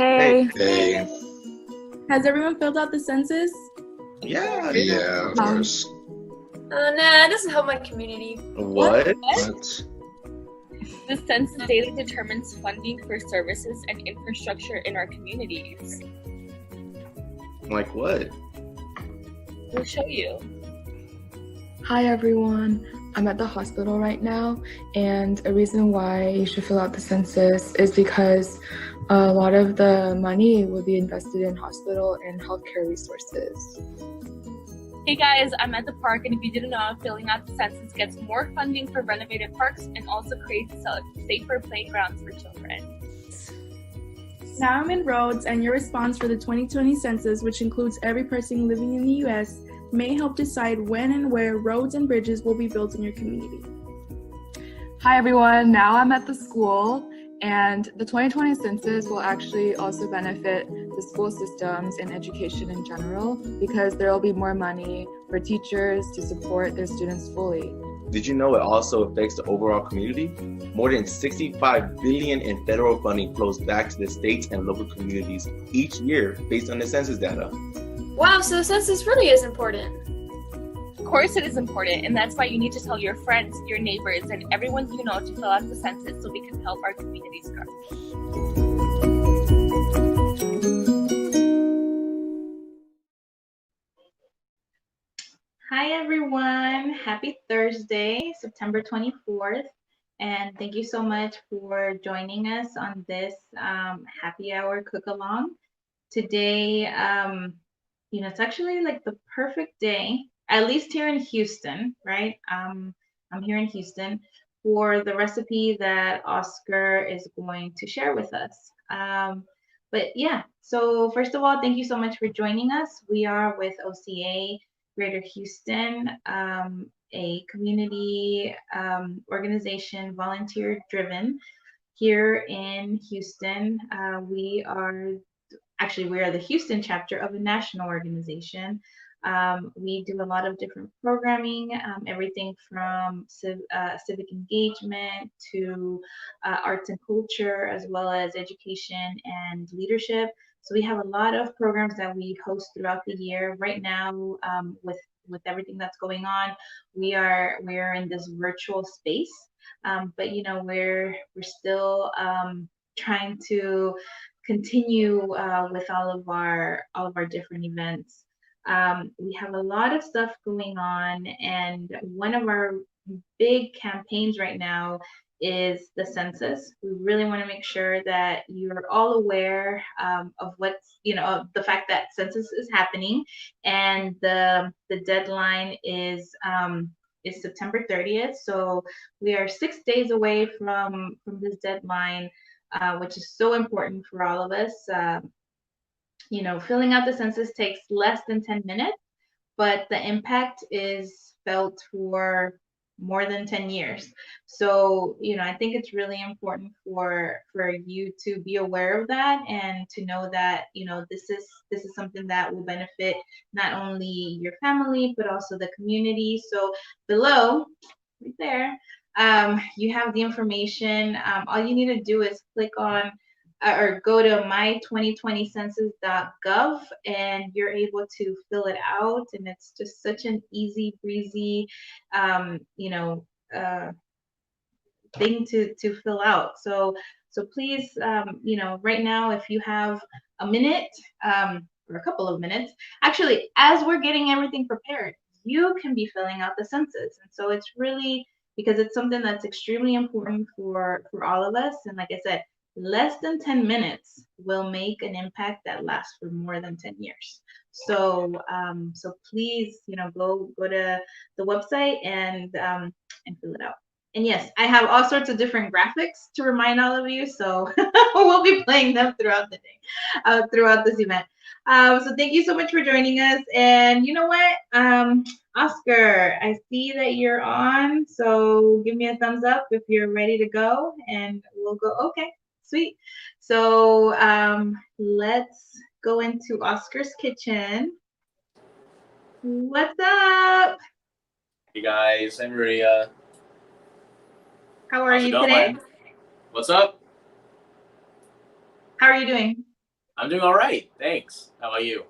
Hey. Hey. Has everyone filled out the census? Yeah, of course. Nah, that doesn't help my community. What? The census daily determines funding for services and infrastructure in our communities. Like what? We'll show you. Hi everyone, I'm at the hospital right now, and a reason why you should fill out the census is because a lot of the money will be invested in hospital and healthcare resources. Hey guys, I'm at the park, and if you didn't know, filling out the census gets more funding for renovated parks and also creates safer playgrounds for children. Now I'm in Rhodes, and your response for the 2020 census, which includes every person living in the U.S., may help decide when and where roads and bridges will be built in your community. Hi everyone, now I'm at the school, and the 2020 census will actually also benefit the school systems and education in general because there will be more money for teachers to support their students fully. Did you know it also affects the overall community? More than $65 billion in federal funding flows back to the states and local communities each year based on the census data. Wow, so the census really is important. Of course it is important, and that's why you need to tell your friends, your neighbors, and everyone you know to fill out the census so we can help our communities grow. Hi everyone, happy Thursday, September 24th, and thank you so much for joining us on this happy hour cook along. Today, it's actually like the perfect day, at least here in Houston, right? I'm here in Houston for the recipe that Oscar is going to share with us. But yeah, so first of all, thank you so much for joining us. We are with OCA-Greater Houston, a community organization, volunteer-driven here in Houston. We are the Houston chapter of a national organization. We do a lot of different programming, everything from civic engagement to arts and culture, as well as education and leadership. So we have a lot of programs that we host throughout the year. Right now, with everything that's going on, we're in this virtual space, but we're still trying to continue with all of our different events. We have a lot of stuff going on, and one of our big campaigns right now is the census. We really want to make sure that you're all aware of what's, of the fact that census is happening, and the deadline is September 30th. So we are 6 days away from this deadline, which is so important for all of us. Filling out the census takes less than 10 minutes, but the impact is felt for more than 10 years. So, I think it's really important for you to be aware of that and to know that, this is something that will benefit not only your family, but also the community. So below, right there, you have the information. All you need to do is click on or go to my2020census.gov, and you're able to fill it out. And it's just such an easy breezy, thing to fill out. So please, right now, if you have a minute, or a couple of minutes, actually, as we're getting everything prepared, you can be filling out the census. And so it's really, because it's something that's extremely important for all of us. And like I said, less than 10 minutes will make an impact that lasts for more than 10 years. So please, go to the website and fill it out. And yes, I have all sorts of different graphics to remind all of you. So we'll be playing them throughout the day, throughout this event. So thank you so much for joining us. And you know what, Oscar, I see that you're on. So give me a thumbs up if you're ready to go, and we'll go. Okay. Sweet. So let's go into Oscar's kitchen. What's up? Hey guys, I'm Maria. How are you today? What's up? How are you doing? I'm doing all right. Thanks. How about you?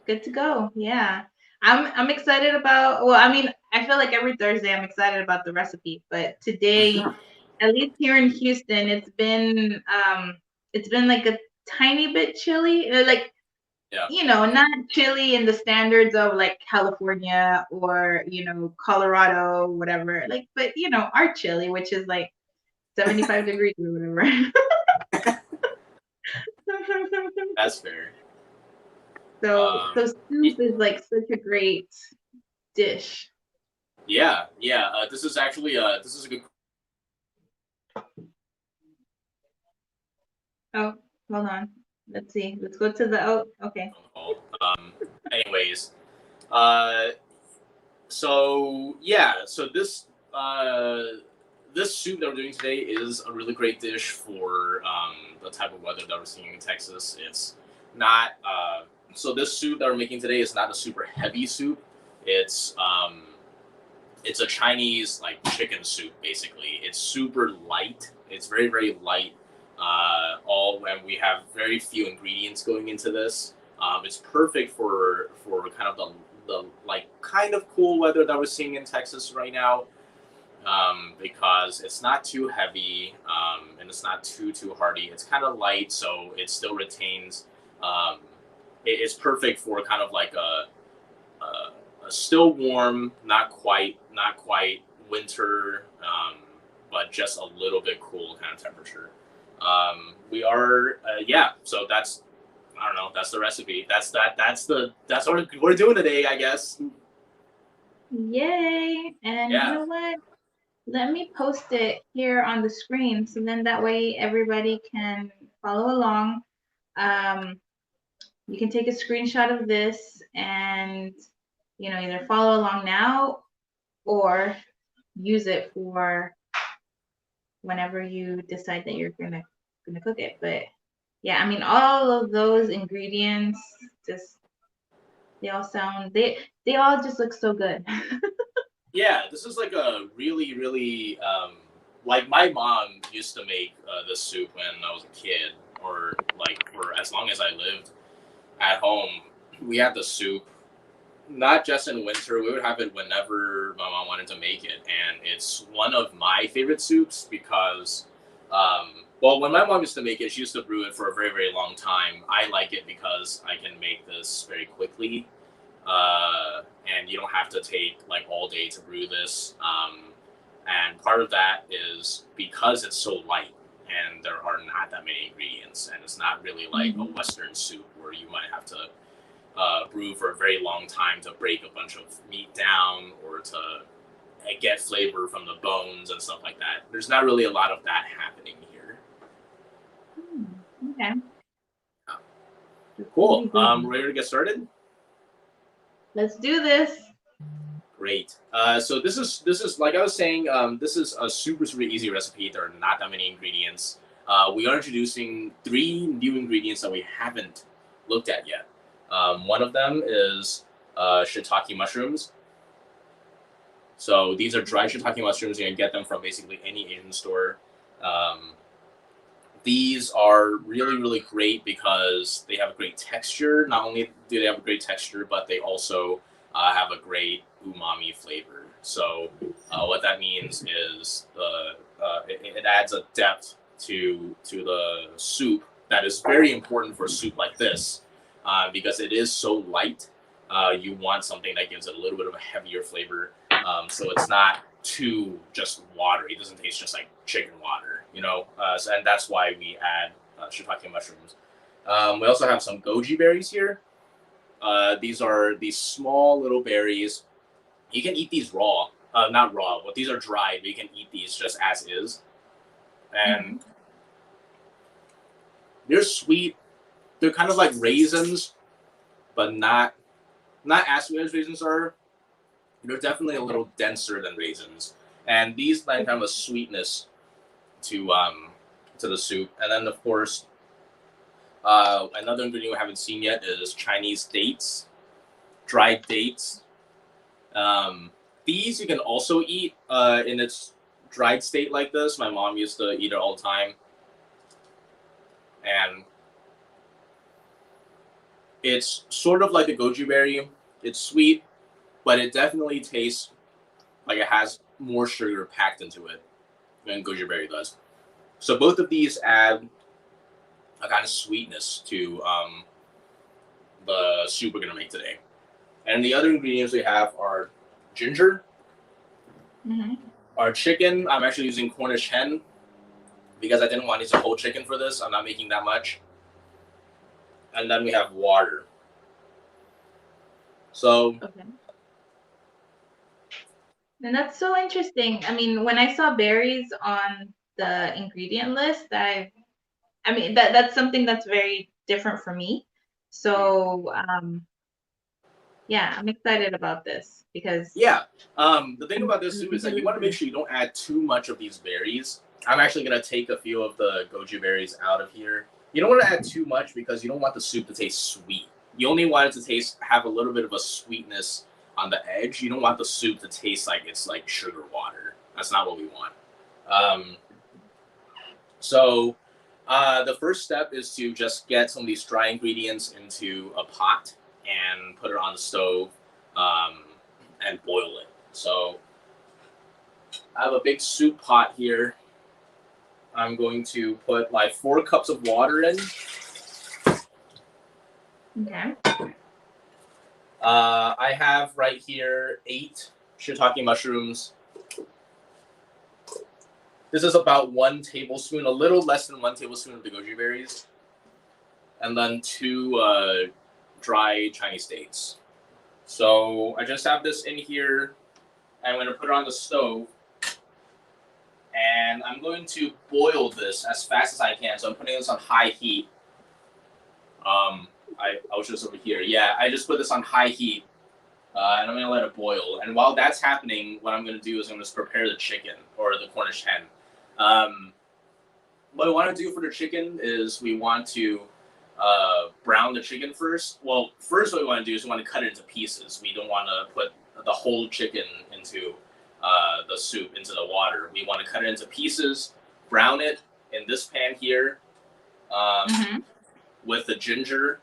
Good to go. Yeah. I'm excited about, well, I mean, I feel like every Thursday I'm excited about the recipe, but today, at least here in Houston, it's been like a tiny bit chilly. Like, Yeah. you know, not chilly in the standards of like California or, you know, Colorado, whatever. Like, but you know, our chilly, which is like 75 degrees or whatever. That's fair. So soup y- is like such a great dish. yeah. This is actually this is a good. Oh, hold on. Let's see. Let's go to the okay. Call. Anyways, uh, so yeah, so this soup that we're doing today is a really great dish for the type of weather that we're seeing in Texas. It's not so this soup that we're making today is not a super heavy soup. It's a Chinese like chicken soup basically. It's super light. It's very light. All when we have very few ingredients going into this. It's perfect for kind of the like kind of cool weather that we're seeing in Texas right now. Because it's not too heavy and it's not too hearty. It's kind of light, so it still retains. Um, it's perfect for kind of like a still warm, not quite winter, but just a little bit cool kind of temperature. We are yeah. So that's I don't know. That's the recipe. That's what we're doing today, I guess. Yay! And Yeah. you know what? Let me post it here on the screen so then that way everybody can follow along. You can take a screenshot of this and you know either follow along now or use it for whenever you decide that you're gonna cook it. But yeah, I mean all of those ingredients just they all just look so good. Yeah, this is like a really like my mom used to make this soup when I was a kid, or like for as long as I lived at home. We had the soup not just in winter. We would have it whenever my mom wanted to make it, and it's one of my favorite soups because, well, when my mom used to make it, she used to brew it for a very long time. I like it because I can make this very quickly, and you don't have to take like all day to brew this. And part of that is because it's so light and there are not that many ingredients, and it's not really like a Western soup where you might have to brew for a very long time to break a bunch of meat down or to get flavor from the bones and stuff like that. There's not really a lot of that happening here. Okay. Cool. Ready to get started? Let's do this. Great. So this is like I was saying. This is a super easy recipe. There are not that many ingredients. We are introducing 3 new ingredients that we haven't looked at yet. One of them is shiitake mushrooms. So these are dried shiitake mushrooms. You can get them from basically any Asian store. These are really great because they have a great texture. Not only do they have a great texture, but they also have a great umami flavor. So what that means is it adds a depth to the soup that is very important for a soup like this because it is so light. You want something that gives it a little bit of a heavier flavor, so it's not too just watery. It doesn't taste just like chicken water, you know. And that's why we add shiitake mushrooms. We also have some goji berries here. These are these small little berries. You can eat these raw, not raw, but these are dried. But you can eat these just as is, and they're sweet. They're kind of like raisins, but not as sweet as raisins are. They're definitely a little denser than raisins, and these lend kind of a sweetness to the soup. And then of course, another ingredient we haven't seen yet is Chinese dates, dried dates. These you can also eat in its dried state like this. My mom used to eat it all the time. and it's sort of like a goji berry. It's sweet, but it definitely tastes like it has more sugar packed into it than goji berry does. So both of these add a kind of sweetness to the soup we're gonna make today. And the other ingredients we have are ginger, our chicken. I'm actually using Cornish hen because I didn't want to use a whole chicken for this. I'm not making that much. And then we have water. So, Okay. And that's so interesting. I mean, when I saw berries on the ingredient list, I mean that's something that's very different for me. So yeah, I'm excited about this because yeah, the thing about this soup is that you want to make sure you don't add too much of these berries. I'm actually gonna take a few of the goji berries out of here. You don't want to add too much because you don't want the soup to taste sweet. You only want it to have a little bit of a sweetness on the edge. You don't want the soup to taste like it's like sugar water. That's not what we want. So the first step is to just get some of these dry ingredients into a pot and put it on the stove and boil it. So I have a big soup pot here. I'm going to put like 4 cups of water in. okay. I have right here 8 shiitake mushrooms. This is about 1 tablespoon, a little less than 1 tablespoon of the goji berries. And then 2 dry Chinese dates. So I just have this in here. I'm going to put it on the stove. And I'm going to boil this as fast as I can. So I'm putting this on high heat. I was just over here. Yeah, I just put this on high heat. And I'm going to let it boil. And while that's happening, what I'm going to do is I'm going to prepare the chicken or the Cornish hen. What I want to do for the chicken is we want to brown the chicken first. Well, first what we want to do is we want to cut it into pieces. We don't want to put the whole chicken into the soup, into the water. We want to cut it into pieces, brown it in this pan here with the ginger,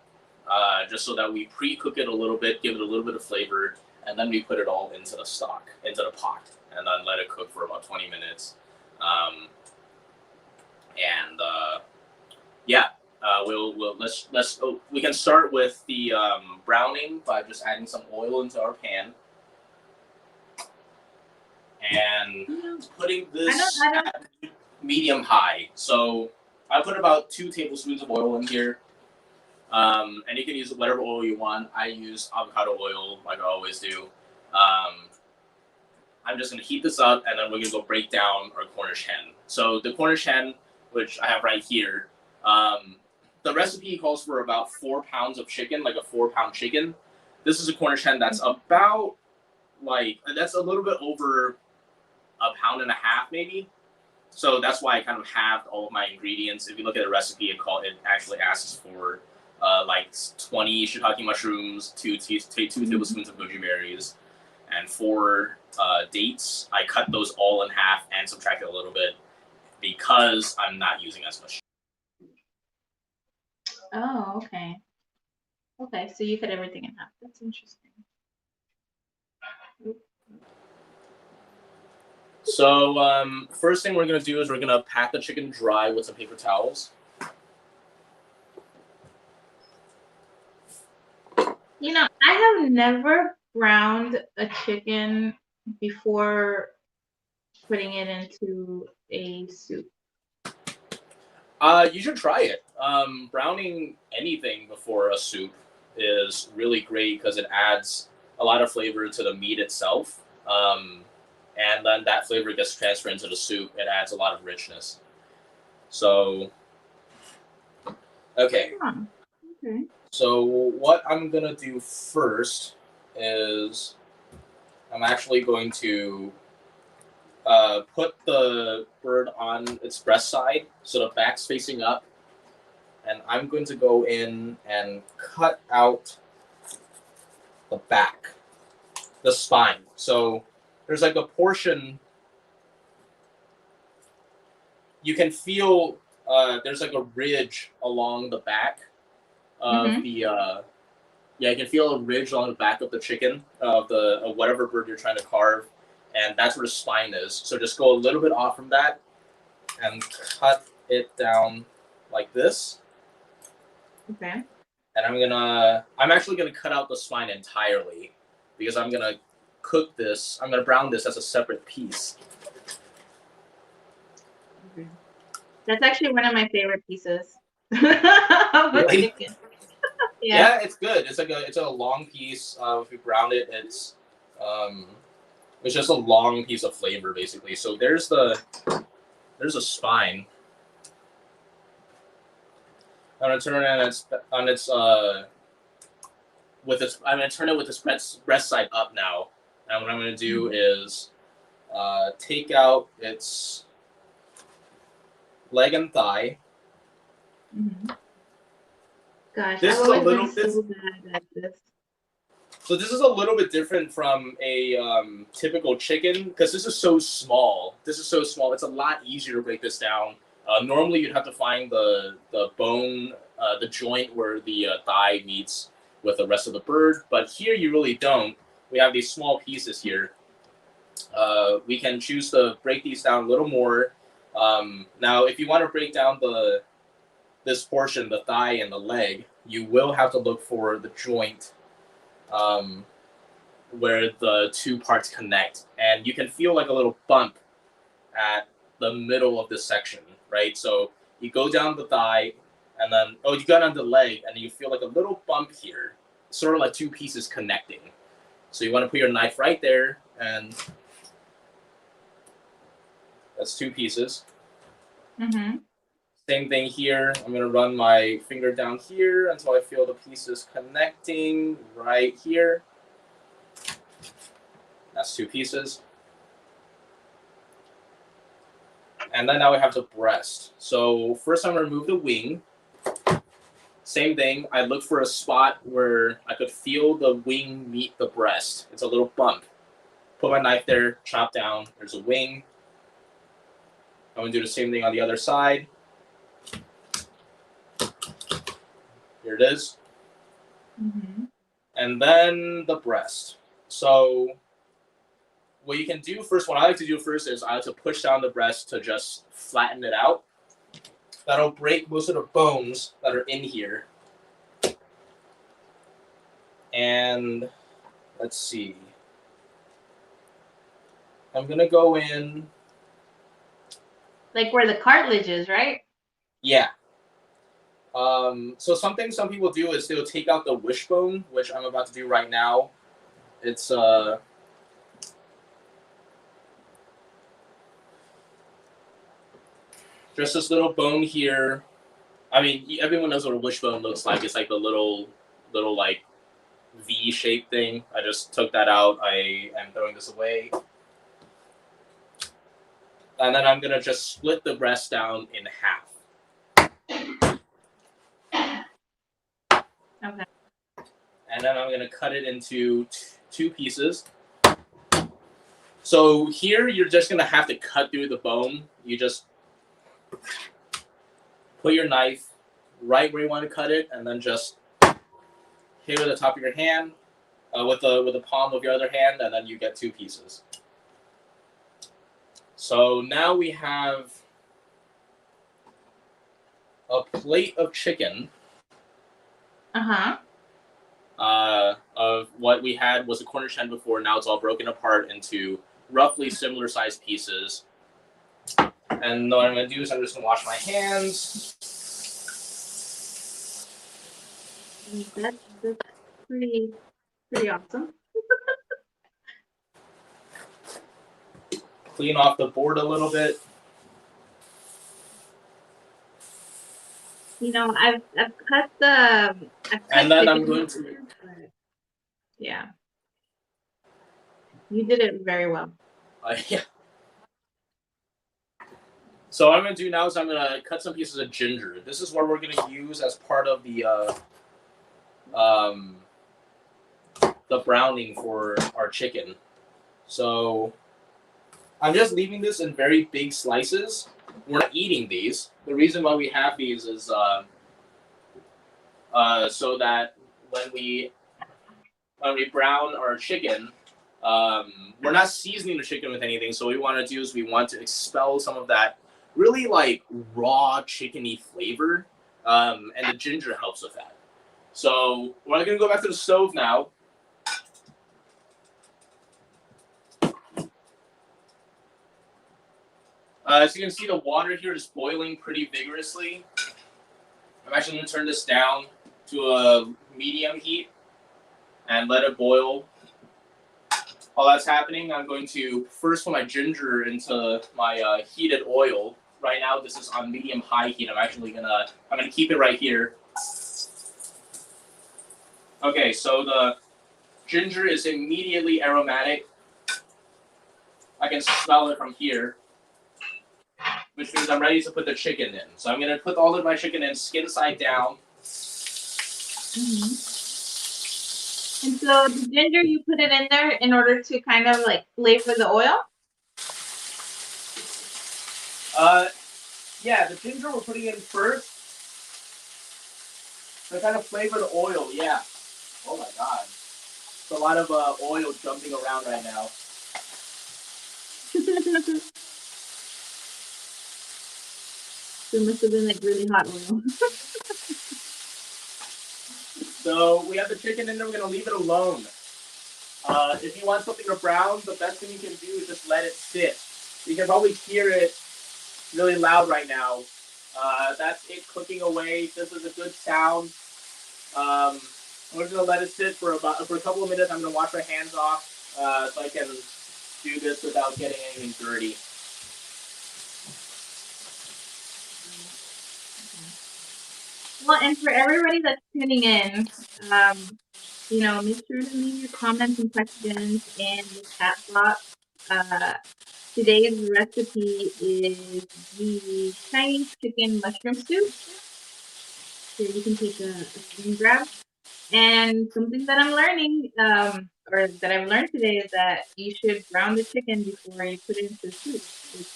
just so that we pre-cook it a little bit, give it a little bit of flavor, and then we put it all into the stock, into the pot, and then let it cook for about 20 minutes. We can start with the browning by just adding some oil into our pan and putting this at medium high. So I put about 2 tablespoons of oil in here, and you can use whatever oil you want. I use avocado oil like I always do. I'm just going to heat this up, and then we're going to go break down our Cornish hen. So the Cornish hen, which I have right here, the recipe calls for about 4 pounds of chicken, like a 4-pound chicken. This is a Cornish hen that's about that's a little bit over 1.5 pounds maybe. So that's why I kind of halved all of my ingredients. If you look at the recipe, it actually asks for 20 shiitake mushrooms, 2 tablespoons of goji berries, and 4 dates. I cut those all in half and subtracted a little bit because I'm not using as much. Oh, okay. Okay, so you cut everything in half. That's interesting. So first thing we're going to do is we're going to pat the chicken dry with some paper towels. You know, I have never browned a chicken before putting it into a soup. You should try it. Browning anything before a soup is really great because it adds a lot of flavor to the meat itself. And then that flavor gets transferred into the soup. It adds a lot of richness. So, okay. Okay. So what I'm going to do first is I'm actually going to put the bird on its breast side so the back's facing up. And I'm going to go in and cut out the back, the spine. So there's like a portion, you can feel there's like a ridge along the back of the yeah, you can feel a ridge along the back of the chicken of whatever bird you're trying to carve, and that's where the spine is. So just go a little bit off from that and cut it down like this. Okay. And I'm actually gonna cut out the spine entirely because I'm gonna cook this. I'm gonna brown this as a separate piece. Okay. That's actually one of my favorite pieces of a Really? chicken. Yeah, it's good. It's a long piece. If you brown it, it's just a long piece of flavor basically. So there's a spine. I'm gonna turn it I'm gonna turn it with its breast side up now. And what I'm gonna do is take out its leg and thigh. Gosh, This I've is a always little been so bad at this. So this is a little bit different from a typical chicken because this is so small. It's a lot easier to break this down. Normally, you'd have to find the bone, the joint where the thigh meets with the rest of the bird. But here, you really don't. We have these small pieces here. We can choose to break these down a little more. Now, if you want to break down this portion, the thigh and the leg, you will have to look for the joint where the two parts connect. And you can feel like a little bump at the middle of this section, right? So you go down the thigh, and then, you go down the leg, and you feel like a little bump here, sort of like two pieces connecting. So you want to put your knife right there, and that's two pieces. Same thing here. I'm going to run my finger down here until I feel the pieces connecting right here. That's two pieces. And then now we have the breast. So first I'm going to remove the wing. Same thing. I look for a spot where I could feel the wing meet the breast. It's a little bump. Put my knife there, chop down. There's a wing. I'm going to do the same thing on the other side. Here it is. And then the breast. So what you can do first, what I like to do first is I like to push down the breast to just flatten it out. That'll break most of the bones that are in here. And let's see. I'm going to go in. Like where the cartilage is, right? Yeah. So something some people do is they'll take out the wishbone, which I'm about to do right now. It's just this little bone here. I mean, everyone knows what a wishbone looks like. It's like the little like V-shaped thing. I just took that out. I am throwing this away. And then I'm gonna just split the breast down in half. Okay. And then I'm gonna cut it into two pieces. So here you're just gonna have to cut through the bone. You just put your knife right where you want to cut it, and then just hit with the top of your hand, with the palm of your other hand, and then you get two pieces. So now we have a plate of chicken. Of what we had was a corner chen before. Now it's all broken apart into roughly similar sized pieces. And what I'm going to do is I'm just going to wash my hands. That's pretty awesome. Clean off the board a little bit. You know, I've cut the. And then I'm going to. Yeah. You did it very well. Yeah. So what I'm going to do now is I'm going to cut some pieces of ginger. This is what we're going to use as part of the browning for our chicken. So I'm just leaving this in very big slices. we're not eating these. The reason why we have these is so that when we brown our chicken, we're not seasoning the chicken with anything. So what we want to do is we want to expel some of that really like raw chickeny flavor, and the ginger helps with that. So we're gonna go back to the stove now. As you can see, the water here is boiling pretty vigorously. I'm actually going to turn this down to a medium heat and let it boil. While that's happening, I'm going to first put my ginger into my heated oil. Right now, this is on medium-high heat. I'm gonna keep it right here. Okay, so the ginger is immediately aromatic. I can smell it from here, which means I'm ready to put the chicken in. So I'm gonna put all of my chicken in skin side down. And so the ginger, you put it in there in order to kind of like flavor the oil? Yeah, the ginger we're putting in first to kind of flavor the oil, yeah. Oh my god. It's a lot of oil jumping around right now. So it must have been like really hot oil. So we have the chicken in there, we're gonna leave it alone. If you want something to brown, the best thing you can do is just let it sit. You can probably hear it really loud right now. That's it cooking away. This is a good sound. We're gonna let it sit for a couple of minutes. I'm gonna wash my hands off so I can do this without getting anything dirty. Well, and for everybody that's tuning in, make sure to leave your comments and questions in the chat box. Today's recipe is the Chinese chicken mushroom soup. Here you can take a screen grab. And something that I'm learning, or that I've learned today, is that you should brown the chicken before you put it into the soup, which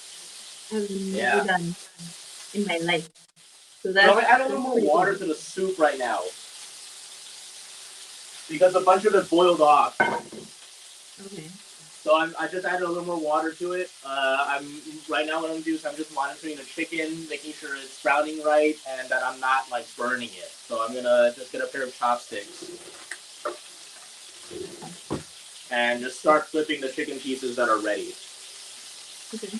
I've never done in my life. So that's, I'm gonna add a little more water to the soup right now because a bunch of it boiled off. Okay. So I just added a little more water to it. Right now what I'm doing is I'm just monitoring the chicken, making sure it's browning right, and that I'm not like burning it. So I'm gonna just get a pair of chopsticks and just start flipping the chicken pieces that are ready. Okay.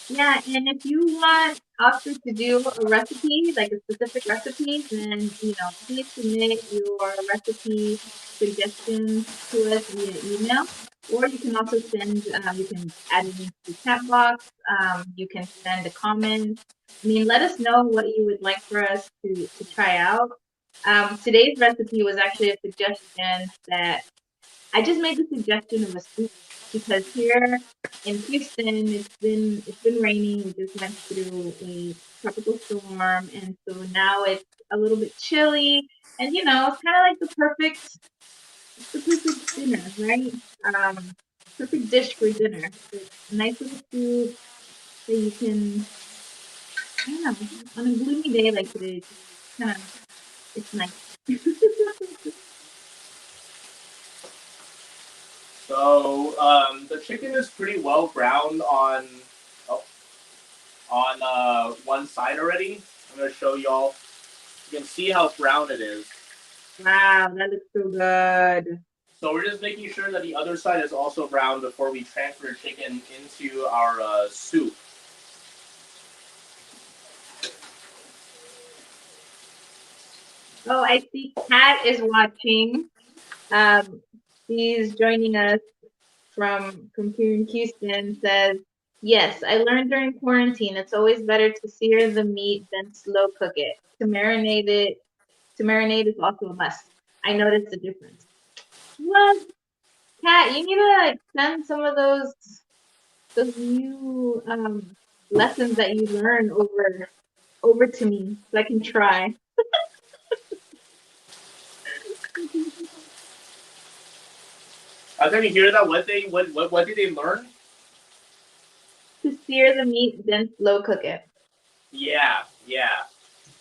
Yeah, and if you want Oscar to do a recipe, like a specific recipe, then, please submit your recipe suggestions to us via email. Or you can also send, you can add it into the chat box. You can send a comment. Let us know what you would like for us to try out. Today's recipe was actually a suggestion that I just made the suggestion of a soup because here in Houston it's been raining. We just went through a tropical storm, and so now it's a little bit chilly, and it's kind of like the perfect dinner, right? Perfect dish for dinner. It's a nice little soup that you can, I don't know, on a gloomy day like today, it's nice. So the chicken is pretty well browned on one side already. I'm gonna show y'all. You can see how brown it is. Wow, that looks so good. So we're just making sure that the other side is also brown before we transfer chicken into our soup. Oh, I see Kat is watching. She's joining us from here in Houston. Says, yes, I learned during quarantine it's always better to sear the meat than slow cook it. To marinate is also a must. I noticed the difference. What? Kat, you need to send some of those new lessons that you learn over to me so I can try. Can you hear that? What did they learn? to sear the meat, then slow cook it. Yeah.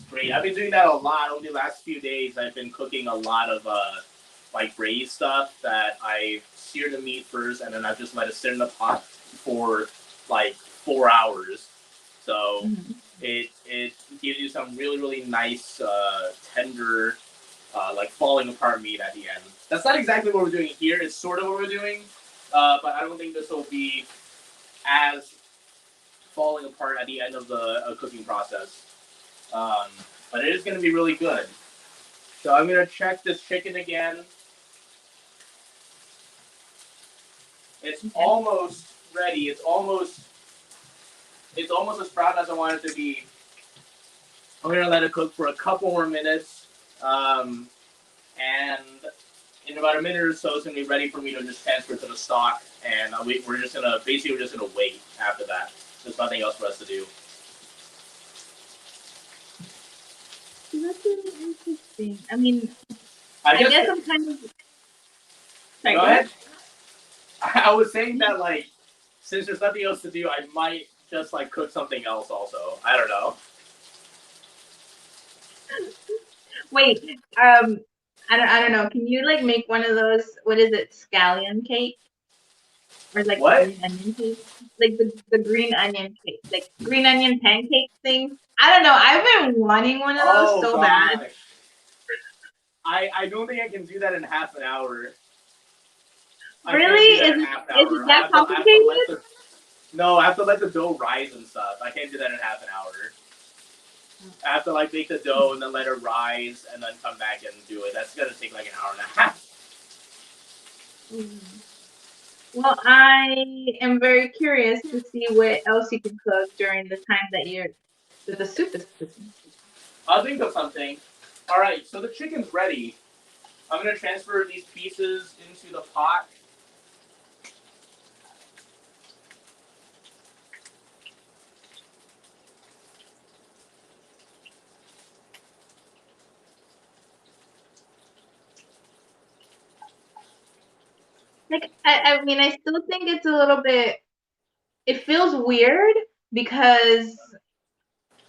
Great. I've been doing that a lot over the last few days. I've been cooking a lot of like braised stuff that I sear the meat first, and then I just let it sit in the pot for like 4 hours. So it gives you some really nice tender like falling apart meat at the end. That's not exactly what we're doing here. It's sort of what we're doing, but I don't think this will be as falling apart at the end of the cooking process. But it is going to be really good. So I'm going to check this chicken again. It's almost ready. It's almost as brown as I want it to be. I'm going to let it cook for a couple more minutes. And in about a minute or so, it's going to be ready for me to just transfer it to the stock. And we're just going to wait after that. There's nothing else for us to do. That's really interesting. I mean, I guess I'm kind of... Sorry, go ahead. I was saying that, like, since there's nothing else to do, I might just, like, cook something else also. I don't know. Wait, I don't know. Can you, like, make one of those, what is it, scallion cake? Or, like, what? green onion cake? Like, the green onion cake. Like, green onion pancake thing. I don't know. I've been wanting one of those so bad. I don't think I can do that in half an hour. Really? Is it that complicated? No, I have to let the dough rise and stuff. I can't do that in half an hour. I have to like make the dough and then let it rise and then come back and do it. That's gonna take like an hour and a half. Well, I am very curious to see what else you can cook during the time that the soup is cooking. I'll think of something. All right, so the chicken's ready. I'm gonna transfer these pieces into the pot. Like, I mean, I still think it's a little bit, it feels weird because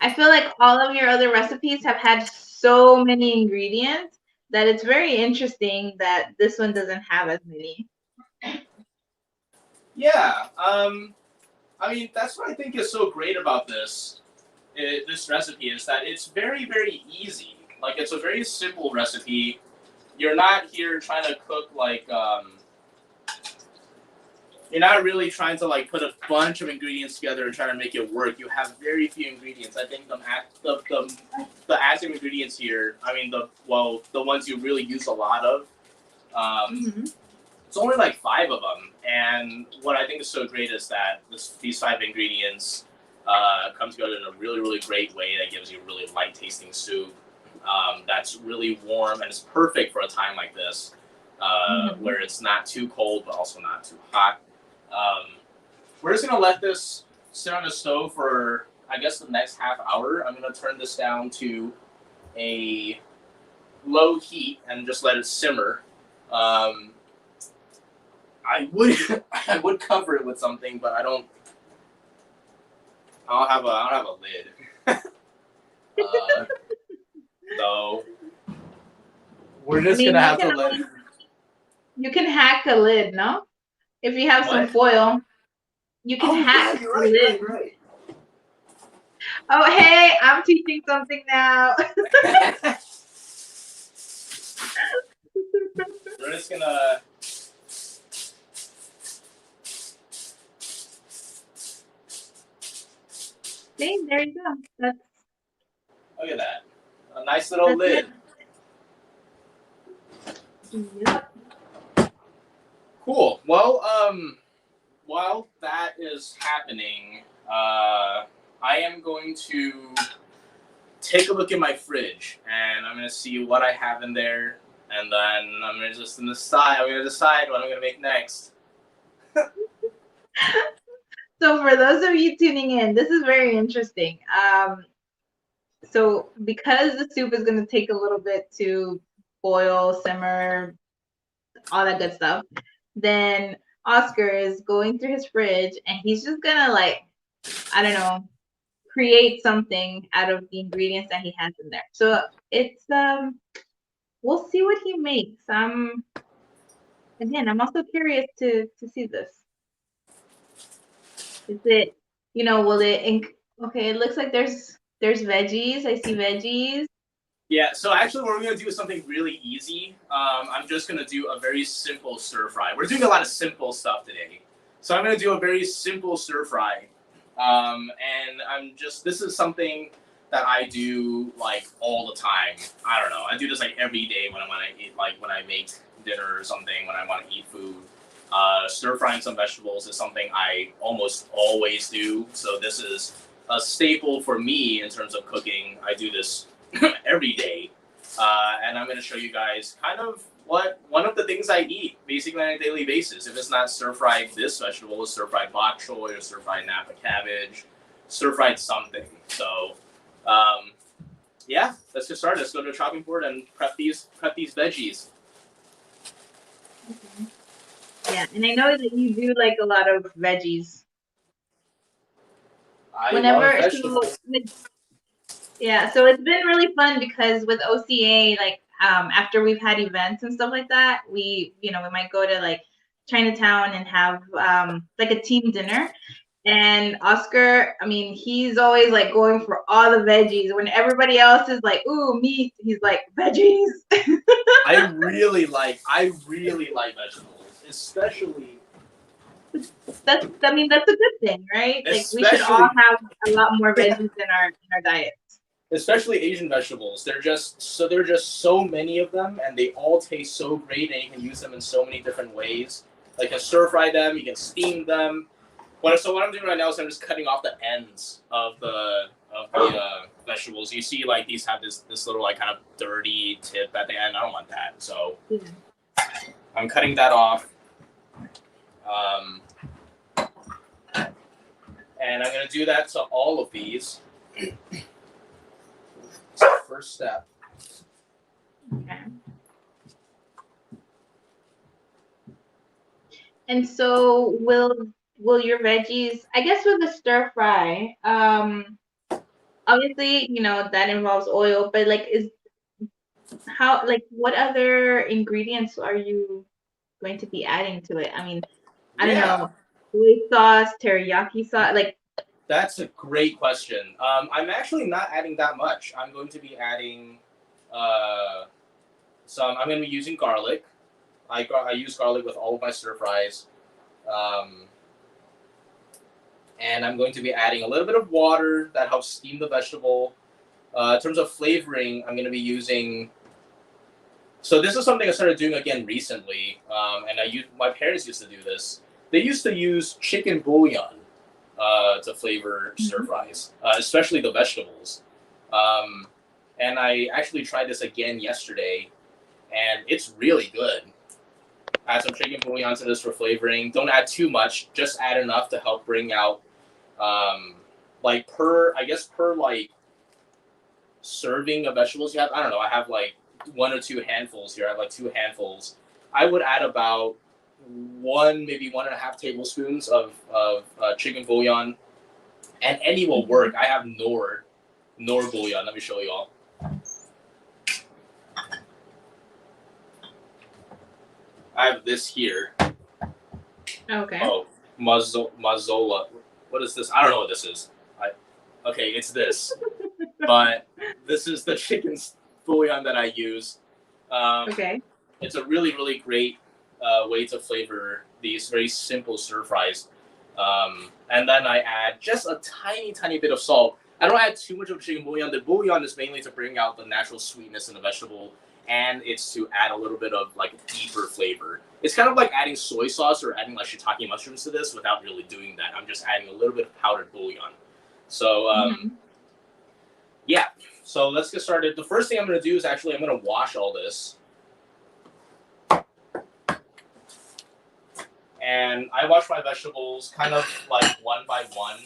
I feel like all of your other recipes have had so many ingredients that it's very interesting that this one doesn't have as many. Yeah, I mean, that's what I think is so great about this recipe is that it's very easy. Like, it's a very simple recipe. You're not here trying to cook like, you're not really trying to like put a bunch of ingredients together and try to make it work. You have very few ingredients. I think the active ingredients here, I mean, the ones you really use a lot of, it's only like 5 of them. And what I think is so great is that these 5 ingredients come together in a really great way that gives you a really light tasting soup that's really warm and it's perfect for a time like this where it's not too cold but also not too hot. We're just gonna let this sit on the stove for I guess the next half hour. I'm gonna turn this down to a low heat and just let it simmer. I would cover it with something, but I don't have a lid. So we're just gonna have to let. You can hack a lid, no? If you have some foil, you can hack the lid. Right. Oh, hey, I'm teaching something now. We're just gonna. See, there you go. Look at that. A nice little lid. Yep. Cool. Well, while that is happening, I am going to take a look at my fridge, and I'm going to see what I have in there, and then I'm going to decide what I'm going to make next. So for those of you tuning in, this is very interesting. So because the soup is going to take a little bit to boil, simmer, all that good stuff, then Oscar is going through his fridge and he's just going to like I don't know, create something out of the ingredients that he has in there. So it's we'll see what he makes. Again, I'm also curious to see this. Is it, will it okay, it looks like there's veggies. I see veggies. Yeah, so actually what we're going to do is something really easy. I'm just going to do a very simple stir fry. We're doing a lot of simple stuff today. So I'm going to do a very simple stir fry. And this is something that I do like all the time. I don't know. I do this like every day when I want to eat, like when I make dinner or something, when I want to eat food. Stir frying some vegetables is something I almost always do. So this is a staple for me in terms of cooking. I do this every day. And I'm going to show you guys kind of one of the things I eat basically on a daily basis. If it's not stir-fried this vegetable, it's stir-fried bok choy or stir-fried Napa cabbage, stir-fried something. So, yeah, let's get started. Let's go to the chopping board and prep these veggies. Okay. Yeah, and I know that you do like a lot of veggies. I love vegetables. Yeah, so it's been really fun because with OCA, like after we've had events and stuff like that, we might go to like Chinatown and have like a team dinner. And Oscar, I mean, he's always like going for all the veggies. When everybody else is like, ooh, meat, he's like, veggies. I really like vegetables, especially. That's a good thing, right? Like we should all have a lot more veggies in our diet. Especially Asian vegetables. There are just so many of them, and they all taste so great, and you can use them in so many different ways. Like, you can stir fry them, you can steam them. So what I'm doing right now is I'm just cutting off the ends of the vegetables. You see, like, these have this little like kind of dirty tip at the end. I don't want that, so I'm cutting that off. And I'm gonna do that to all of these. First step. Okay. And so will your veggies, I guess with the stir fry, obviously, that involves oil, but like what other ingredients are you going to be adding to it? I mean, I don't know, soy sauce, teriyaki sauce, like. That's a great question. I'm actually not adding that much. I'm going to be adding I'm going to be using garlic. I use garlic with all of my stir fries. And I'm going to be adding a little bit of water that helps steam the vegetable. In terms of flavoring, I'm going to be using. So this is something I started doing again recently. And my parents used to do this. They used to use chicken bouillon to flavor stir fries, especially the vegetables. And I actually tried this again yesterday, and it's really good. Add some chicken bouillon to this for flavoring. Don't add too much. Just add enough to help bring out, like per like serving of vegetables you have. I don't know. I have like 1 or 2 handfuls here. I have like 2 handfuls. I would add about maybe 1.5 tablespoons of chicken bouillon, and any will work. I have Nor bouillon. Let me show you all. I have this here. Okay. Oh, Mazzola. What is this? I don't know what this is. Okay, it's this. But this is the chicken bouillon that I use. Okay. It's a really, really great way to flavor these very simple stir fries. And then I add just a tiny, tiny bit of salt. I don't add too much of chicken bouillon. The bouillon is mainly to bring out the natural sweetness in the vegetable, and it's to add a little bit of like deeper flavor. It's kind of like adding soy sauce or adding like shiitake mushrooms to this without really doing that. I'm just adding a little bit of powdered bouillon. So yeah, so let's get started. The first thing I'm going to do is I'm going to wash all this. And I wash my vegetables kind of like one by one.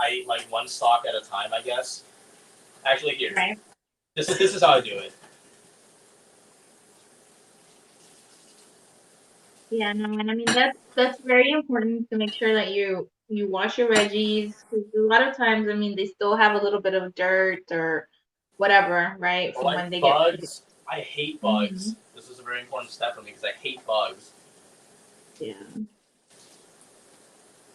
I eat like one stalk at a time, I guess. Actually, here. Okay. This is how I do it. Yeah, no, and I mean that's very important to make sure that you you wash your veggies. 'Cause a lot of times, I mean, they still have a little bit of dirt or whatever, right? Or From when like they get picked. bugs. I hate bugs. Mhm. This is a very important step for me because I hate bugs. Yeah.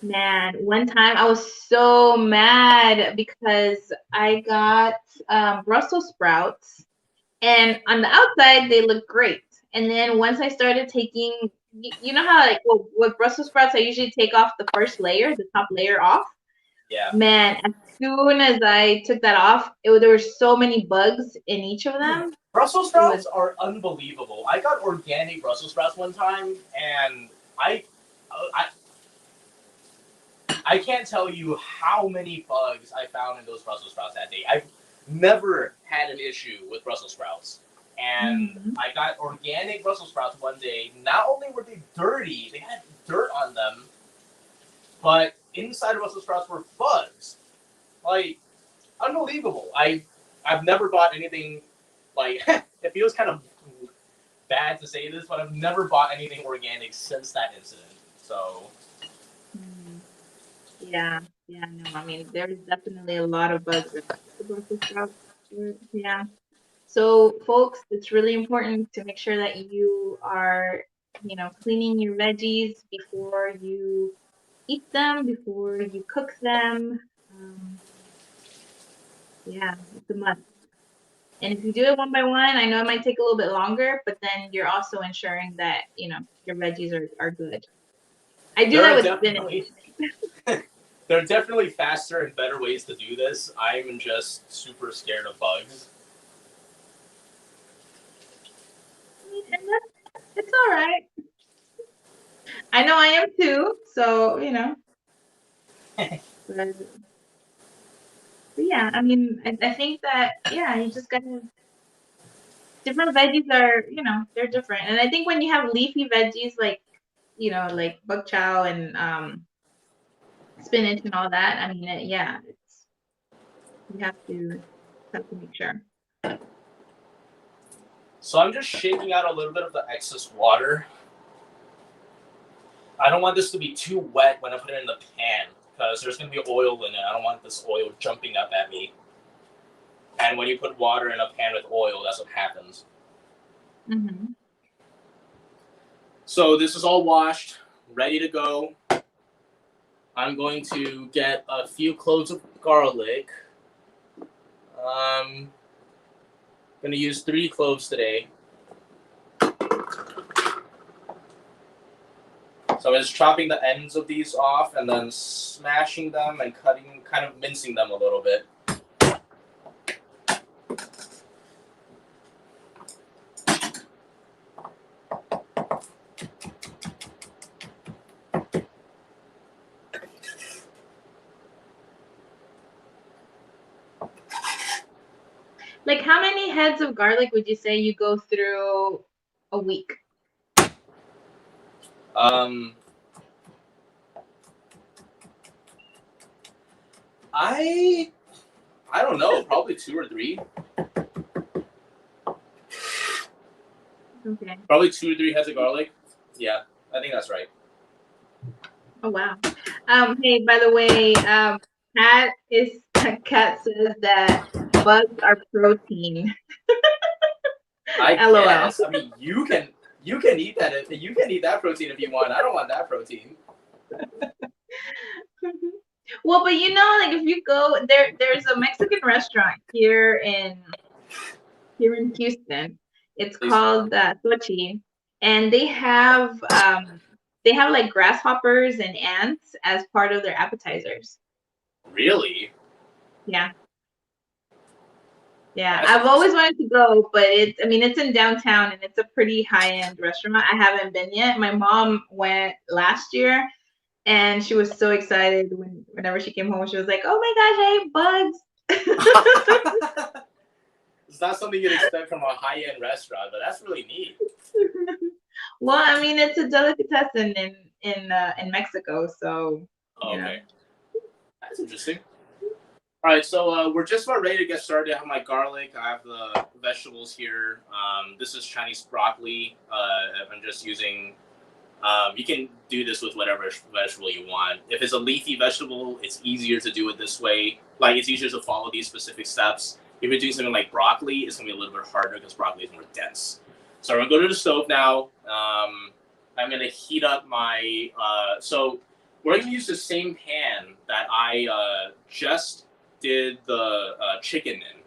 Man, one time I was so mad because I got Brussels sprouts, and on the outside they look great. And then once I started taking, you know how like with Brussels sprouts, I usually take off the first layer, the top layer off. Yeah. Man, as soon as I took that off, there were so many bugs in each of them. Brussels sprouts are unbelievable. I got organic Brussels sprouts one time, and I can't tell you how many bugs I found in those Brussels sprouts that day. I've never had an issue with Brussels sprouts. And I got organic Brussels sprouts one day. Not only were they dirty, they had dirt on them, but inside of Brussels sprouts were bugs. Like, unbelievable. I've never bought anything, like, it feels kind of bad to say this, but I've never bought anything organic since that incident. So... Yeah, no, I mean, there's definitely a lot of bugs in the Brussels sprouts. Yeah. So, folks, it's really important to make sure that you are, cleaning your veggies before you eat them, before you cook them. Yeah, it's a must. And if you do it one by one, I know it might take a little bit longer, but then you're also ensuring that, your veggies are good. I do that with spinach. There are definitely faster and better ways to do this. I'm just super scared of bugs. And it's all right. I know I am too, so but yeah, I mean, I think that you just gotta. Different veggies are, they're different, and I think when you have leafy veggies like, like bok chow and spinach and all that, I mean, it's you have to make sure. So I'm just shaking out a little bit of the excess water. I don't want this to be too wet when I put it in the pan because there's going to be oil in it. I don't want this oil jumping up at me. And when you put water in a pan with oil, that's what happens. Mm-hmm. So this is all washed, ready to go. I'm going to get a few cloves of garlic. I'm going to use 3 cloves today. So I'm just chopping the ends of these off and then smashing them and cutting, kind of mincing them a little bit. Like, how many heads of garlic would you say you go through a week? I don't know, probably 2 or 3. Okay. Probably 2 or 3 heads of garlic. Yeah, I think that's right. Oh wow. Hey, by the way, Kat says that bugs are protein. I LOL. guess. I mean, you can eat that. You can eat that protein if you want. I don't want that protein. Well, but like if you go there's a Mexican restaurant here in Houston. It's called Sochi, and they have like grasshoppers and ants as part of their appetizers. Really? Yeah. Yeah, I've always wanted to go, but it's in downtown and it's a pretty high-end restaurant. I haven't been yet. My mom went last year and she was so excited whenever she came home. She was like, "Oh my gosh, I ate bugs." It's not something you'd expect from a high-end restaurant, but that's really neat. Well, I mean, it's a delicatessen in Mexico, so. Okay. That's interesting. All right, so we're just about ready to get started. I have my garlic. I have the vegetables here. This is Chinese broccoli. I'm just using You can do this with whatever vegetable you want. If it's a leafy vegetable, it's easier to do it this way. Like, it's easier to follow these specific steps. If you're doing something like broccoli, it's going to be a little bit harder because broccoli is more dense. So I'm going to go to the stove now. I'm going to heat up my... so we're going to use the same pan that I just did the chicken in,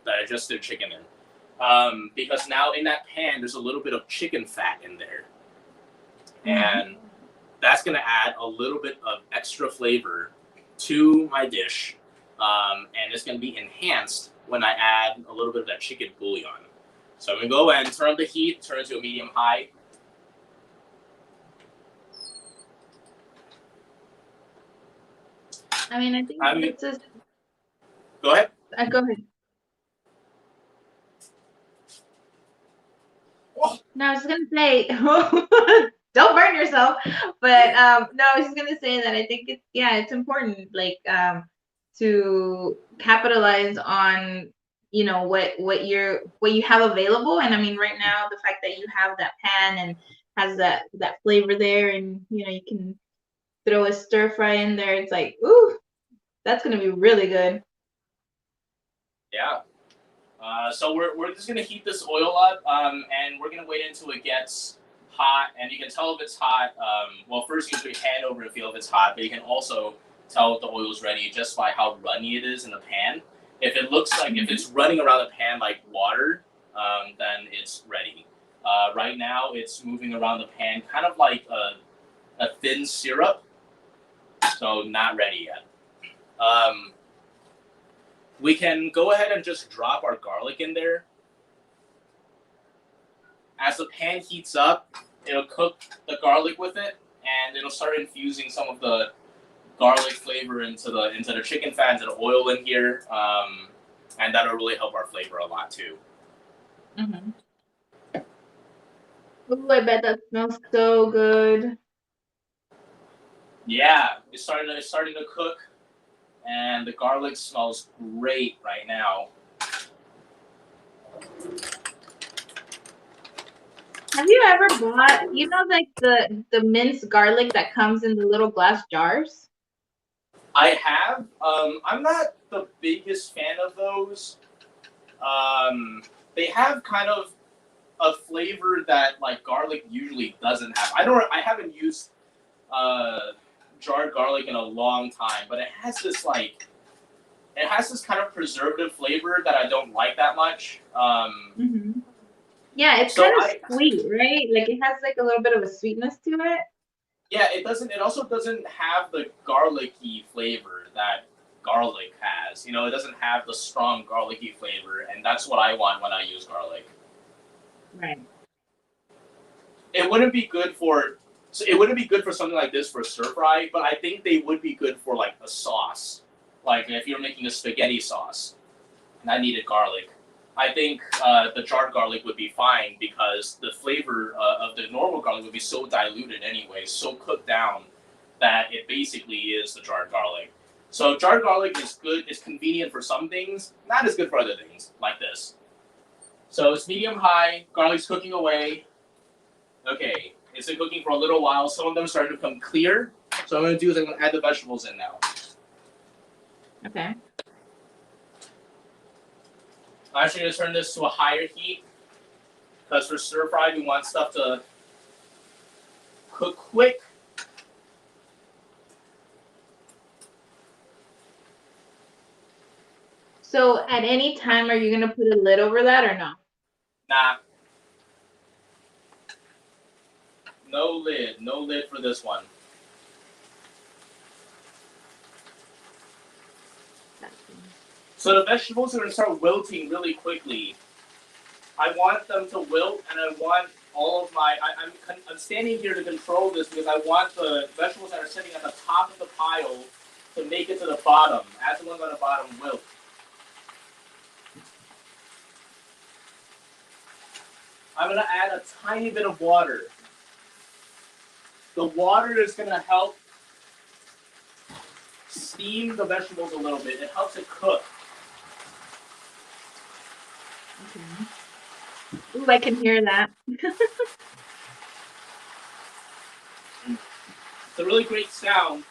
because now in that pan, there's a little bit of chicken fat in there. And that's going to add a little bit of extra flavor to my dish. And it's going to be enhanced when I add a little bit of that chicken bouillon. So I'm going to go and turn up the heat, turn it to a medium-high. I mean, I think it's just... Go ahead. Go ahead. Oh. No, I was just going to say... Don't burn yourself, but no, I was just gonna say that I think it's important, like, to capitalize on, you know, what you have available. And I mean, right now, the fact that you have that pan and has that flavor there, and you know, you can throw a stir fry in there, it's like, ooh, that's gonna be really good. Yeah. So we're just gonna heat this oil up, and we're gonna wait until it gets hot, and you can tell if it's hot. Well, first you put your hand over and feel if it's hot, but you can also tell if the oil is ready just by how runny it is in the pan. If it looks like, if it's running around the pan like water, then it's ready. Right now, it's moving around the pan kind of like a thin syrup, so not ready yet. We can go ahead and just drop our garlic in there. As the pan heats up, it'll cook the garlic with it, and it'll start infusing some of the garlic flavor into the chicken fat, into the oil in here, and that'll really help our flavor a lot too. Ooh, I bet that smells so good. Yeah, it's starting to cook, and the garlic smells great right now. Have you ever bought, you know, like the minced garlic that comes in the little glass jars? I have. I'm not the biggest fan of those. They have kind of a flavor that like garlic usually doesn't have. I haven't used jarred garlic in a long time, but it has this kind of preservative flavor that I don't like that much. Yeah, it's kind of sweet, right? Like it has like a little bit of a sweetness to it. Yeah, it doesn't. It also doesn't have the garlicky flavor that garlic has. You know, it doesn't have the strong garlicky flavor, and that's what I want when I use garlic. Right. It wouldn't be good for something like this for stir fry, but I think they would be good for like a sauce. Like if you're making a spaghetti sauce, and I needed garlic. I think the jarred garlic would be fine because the flavor of the normal garlic would be so diluted anyway, so cooked down that it basically is the jarred garlic. So jarred garlic is good, it's convenient for some things, not as good for other things, like this. So it's medium-high, garlic's cooking away. Okay, it's been cooking for a little while. Some of them are starting to become clear. So what I'm going to do is I'm going to add the vegetables in now. Okay. I'm actually going to turn this to a higher heat because for stir fry we want stuff to cook quick. So at any time, are you going to put a lid over that or no? Nah. No lid for this one. So the vegetables are going to start wilting really quickly. I want them to wilt, and I want all of my... I'm standing here to control this because I want the vegetables that are sitting at the top of the pile to make it to the bottom, as the ones on the bottom wilt. I'm going to add a tiny bit of water. The water is going to help steam the vegetables a little bit. It helps it cook. Okay. Ooh, I can hear that. It's a really great sound.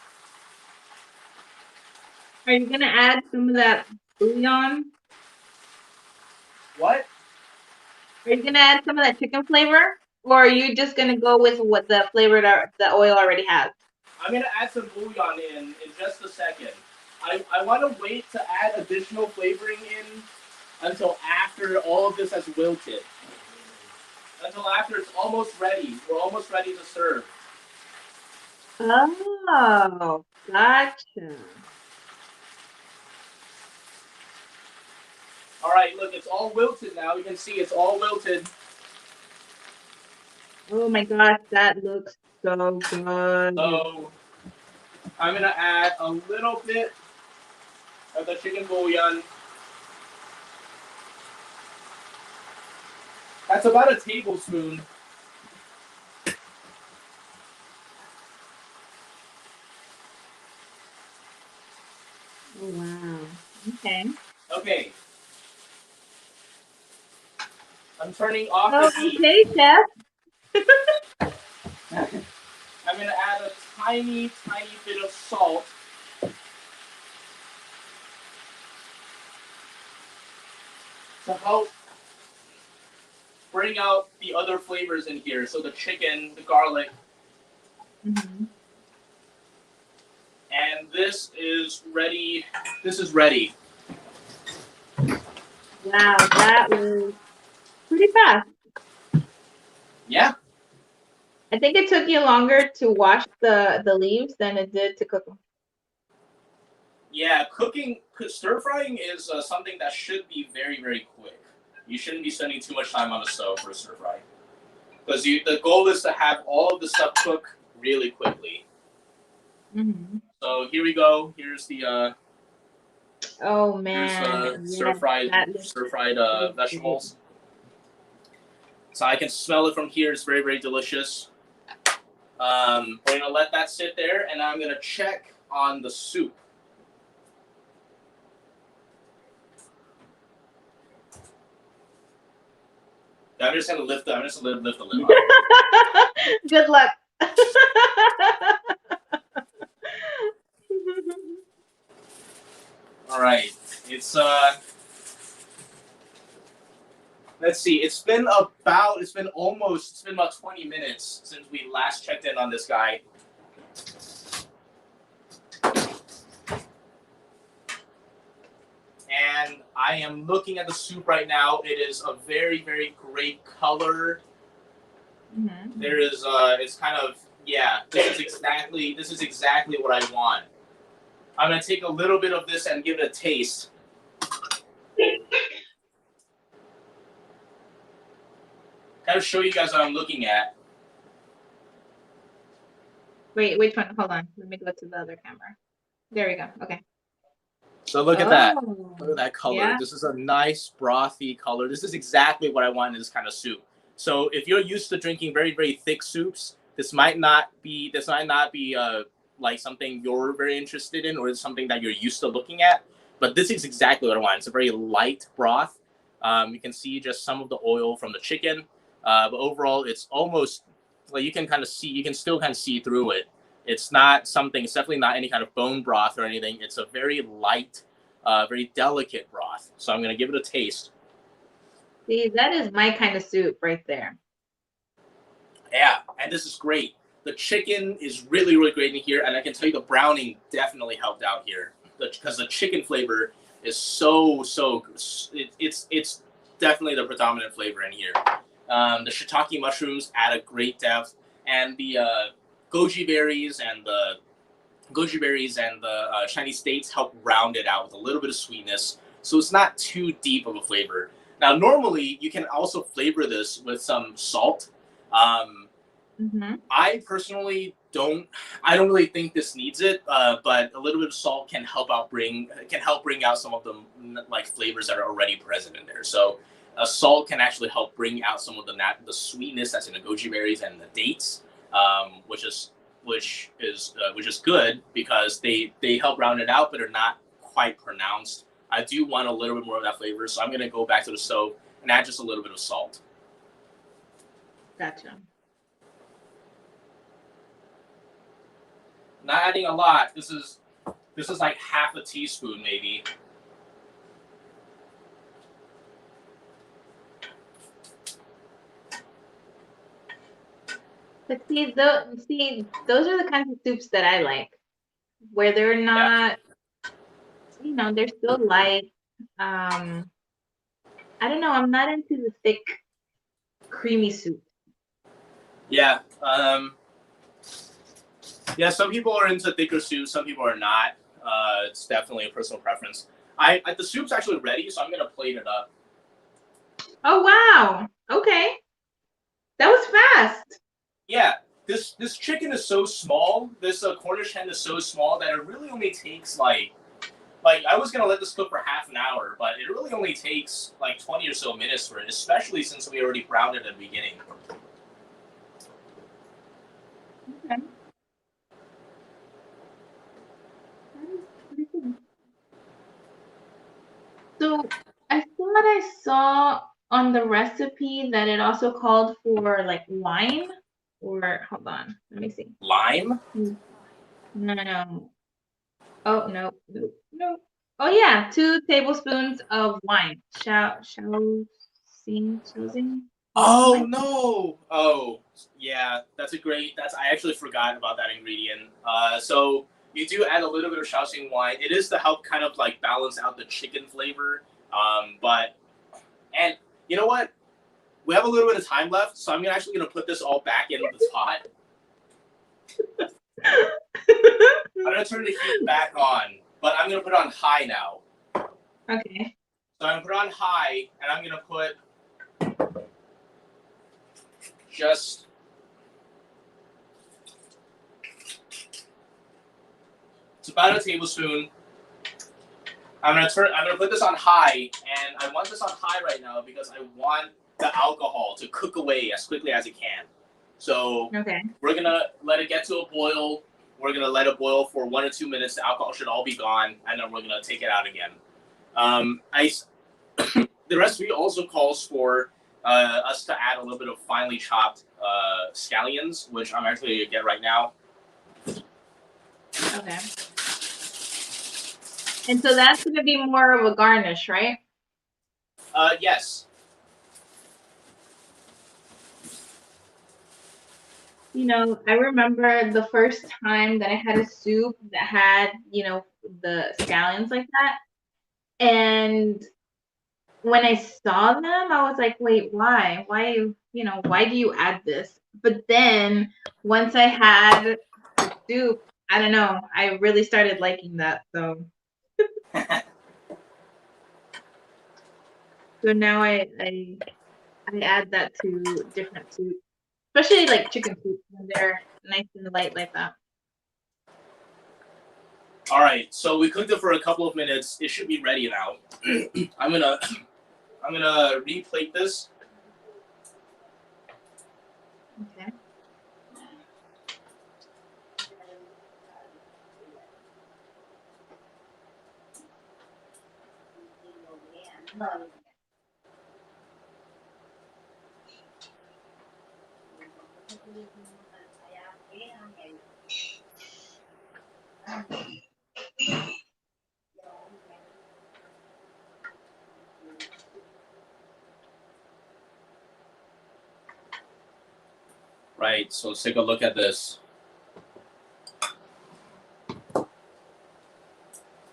Are you gonna add some of that bouillon? What? Are you gonna add some of that chicken flavor, or are you just gonna go with what the flavor that the oil already has? I'm gonna add some bouillon in just a second. I want to wait to add additional flavoring in until after all of this has wilted. Until after it's almost ready. We're almost ready to serve. Oh, gotcha. All right, look, it's all wilted now. You can see it's all wilted. Oh my gosh, that looks so good. So I'm gonna add a little bit of the chicken bouillon. That's about a tablespoon. Oh, wow. Okay. Okay. I'm turning off Oh, the heat. okay, chef. I'm gonna add a tiny, tiny bit of salt. To help bring out the other flavors in here. So the chicken, the garlic. Mm-hmm. And this is ready. This is ready. Wow, that was pretty fast. Yeah. I think it took you longer to wash the leaves than it did to cook them. Yeah, stir frying is something that should be very, very quick. You shouldn't be spending too much time on the stove for a stir fry. Because the goal is to have all of the stuff cook really quickly. Mm-hmm. So here we go. Here's the Oh man, here's stir fried vegetables. So I can smell it from here. It's very, very delicious. We're gonna let that sit there, and I'm gonna check on the soup. I'm just gonna lift the lid off. Good luck. All right, it's let's see. It's been about 20 minutes since we last checked in on this guy. And I am looking at the soup right now. It is a very, very great color. Mm-hmm. There is it's kind of, yeah, this is exactly what I want. I'm gonna take a little bit of this and give it a taste. Kind of show you guys what I'm looking at. Wait, which one? Hold on. Let me go to the other camera. There we go. Okay. So look at that. Oh, Look at that color. yeah. This is a nice brothy color. This is exactly what I want in this kind of soup. So if you're used to drinking very, very thick soups, this might not be like something you're very interested in, or something that you're used to looking at. But this is exactly what I want. It's a very light broth. You can see just some of the oil from the chicken, but overall, it's almost like you can still kind of see through it. It's definitely not any kind of bone broth or anything. It's a very light, very delicate broth. So I'm gonna give it a taste. See, that is my kind of soup right there. Yeah, and this is great. The chicken is really, really great in here, and I can tell you the browning definitely helped out here because the chicken flavor is so it's definitely the predominant flavor in here. The shiitake mushrooms add a great depth, and the goji berries and the Chinese dates help round it out with a little bit of sweetness, so it's not too deep of a flavor. Now, normally you can also flavor this with some salt. Mm-hmm. I personally don't really think this needs it, but a little bit of salt can help bring out some of the like flavors that are already present in there. So salt can actually help bring out some of the sweetness that's in the goji berries and the dates, which is good because they help round it out, but are not quite pronounced. I do want a little bit more of that flavor, so I'm gonna go back to the stove and add just a little bit of salt. Gotcha. Not adding a lot. This is like half a teaspoon maybe. But see, those are the kinds of soups that I like, where they're not, they're still light. I don't know. I'm not into the thick, creamy soup. Yeah. Yeah. Some people are into thicker soups. Some people are not. It's definitely a personal preference. The soup's actually ready, so I'm gonna plate it up. Oh wow! Okay, that was fast. Yeah. This chicken is so small. This Cornish hen is so small that it really only takes like I was gonna let this cook for half an hour, but it really only takes like 20 or so minutes for it, especially since we already browned it at the beginning. Okay. So I thought I saw on the recipe that it also called for like wine, or hold on, let me see. Lime? No. Oh no. Oh yeah, 2 tablespoons of wine. Shaoxing. Oh no! Oh yeah, I actually forgot about that ingredient. So you do add a little bit of Shaoxing wine. It is to help kind of like balance out the chicken flavor. And you know what? We have a little bit of time left, so I'm actually gonna put this all back in the pot. I'm gonna turn the heat back on, but I'm gonna put it on high now. Okay. So I'm gonna put it on high, and I'm gonna put just it's about a tablespoon. I'm gonna put this on high, and I want this on high right now because I want the alcohol to cook away as quickly as it can. So we're gonna let it get to a boil. We're gonna let it boil for 1 or 2 minutes. The alcohol should all be gone, and then we're gonna take it out again. The recipe also calls for us to add a little bit of finely chopped scallions, which I'm actually gonna get right now. Okay. And so that's gonna be more of a garnish, right? Yes. I remember the first time that I had a soup that had, the scallions like that. And when I saw them, I was like, wait, why? Why do you add this? But then once I had the soup, I don't know, I really started liking that. So so now I add that to different soups, especially like chicken soup when they're nice and light like that. All right, so we cooked it for a couple of minutes. It should be ready now. I'm gonna replate this. Okay. Right, so let's take a look at this.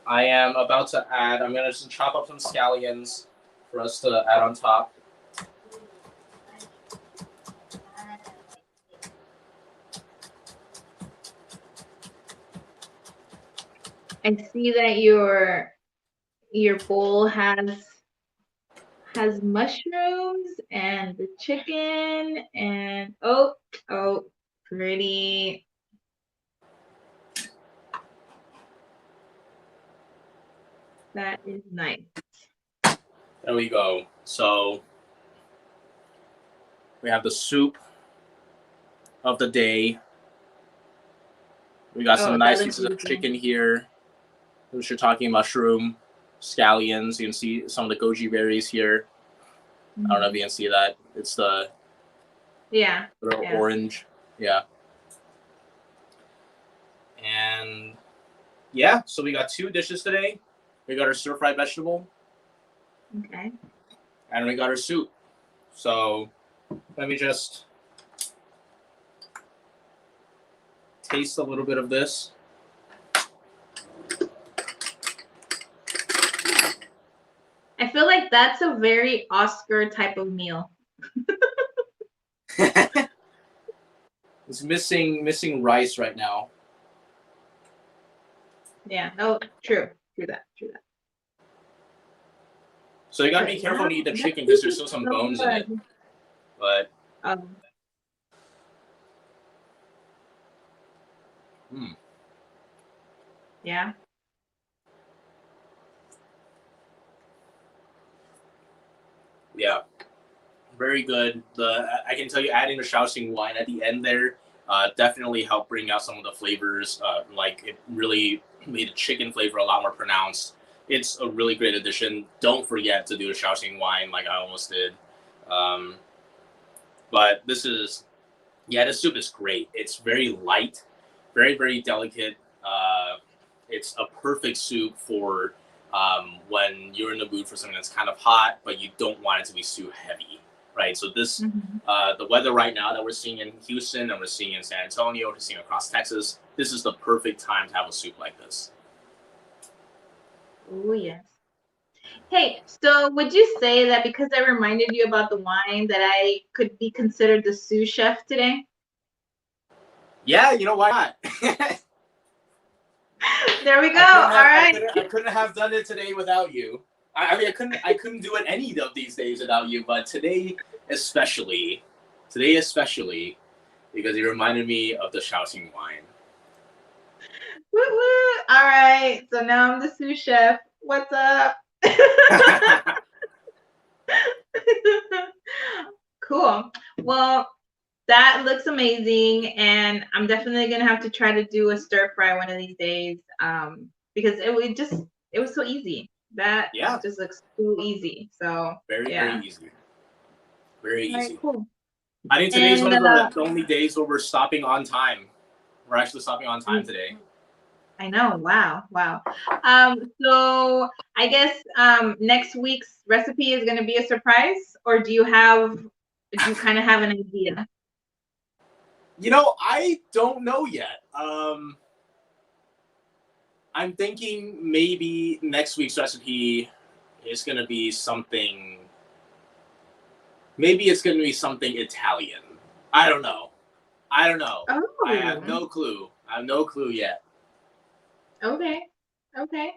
I am about to add, I'm gonna just chop up some scallions for us to add on top. I see that your bowl has mushrooms and the chicken and oh, pretty. That is nice. There we go. So we have the soup of the day. We got some nice pieces of chicken here. The shiitake mushroom, scallions. You can see some of the goji berries here. I don't know if you can see that. It's the little orange. Yeah. And yeah, so we got 2 dishes today. We got our stir-fried vegetable. Okay. And we got our soup. So let me just taste a little bit of this. I feel like that's a very Oscar type of meal. It's missing rice right now. Yeah. Oh, true. True that. So you gotta be careful to eat the chicken because there's still some bones in it. But yeah. Yeah, very good. I can tell you, adding the Shaoxing wine at the end there definitely helped bring out some of the flavors. Like it really made the chicken flavor a lot more pronounced. It's a really great addition. Don't forget to do the Shaoxing wine, like I almost did. But this soup is great. It's very light, very, very delicate. It's a perfect soup for when you're in the mood for something that's kind of hot, but you don't want it to be too heavy, right? So this, the weather right now that we're seeing in Houston and we're seeing in San Antonio, we're seeing across Texas, this is the perfect time to have a soup like this. Oh, yes. Hey, so would you say that because I reminded you about the wine that I could be considered the sous chef today? Yeah, you know, why not? There we go. All right. I couldn't have done it today without you. I mean, I couldn't do it any of these days without you, but today especially, because you reminded me of the Shaoxing wine. Woo woo. All right. So now I'm the sous chef. What's up? Cool. Well, that looks amazing, and I'm definitely gonna have to try to do a stir fry one of these days. Because it was so easy. That just looks so easy. So very easy. Very easy. Right, cool. I think today's one of the only days where we're stopping on time. We're actually stopping on time today. I know. Wow. So I guess next week's recipe is going to be a surprise, or do you kind of have an idea? You know, I don't know yet. I'm thinking maybe next week's recipe is going to be something. Maybe it's going to be something Italian. I don't know. Oh. I have no clue. Yet. Okay.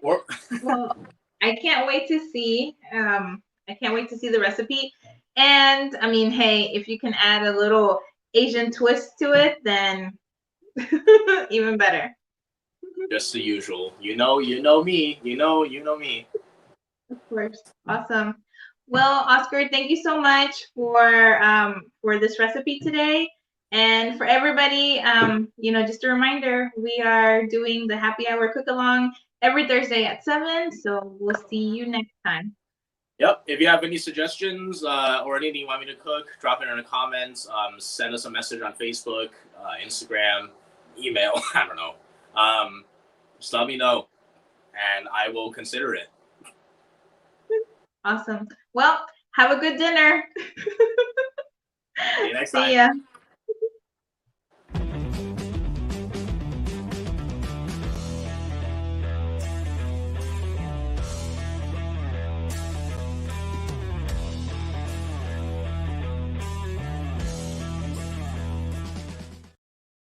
Or Well, I can't wait to see. I can't wait to see the recipe. And I mean, hey, if you can add a little Asian twist to it, then even better. Just the usual. You know me. You know me. Of course. Awesome. Well, Oscar, thank you so much for this recipe today. And for everybody, just a reminder, we are doing the happy hour cook along every Thursday at 7. So we'll see you next time. Yep. If you have any suggestions or anything you want me to cook, drop it in the comments. Send us a message on Facebook, Instagram, email. I don't know. Just let me know, and I will consider it. Awesome. Well, have a good dinner. See you next time. See ya.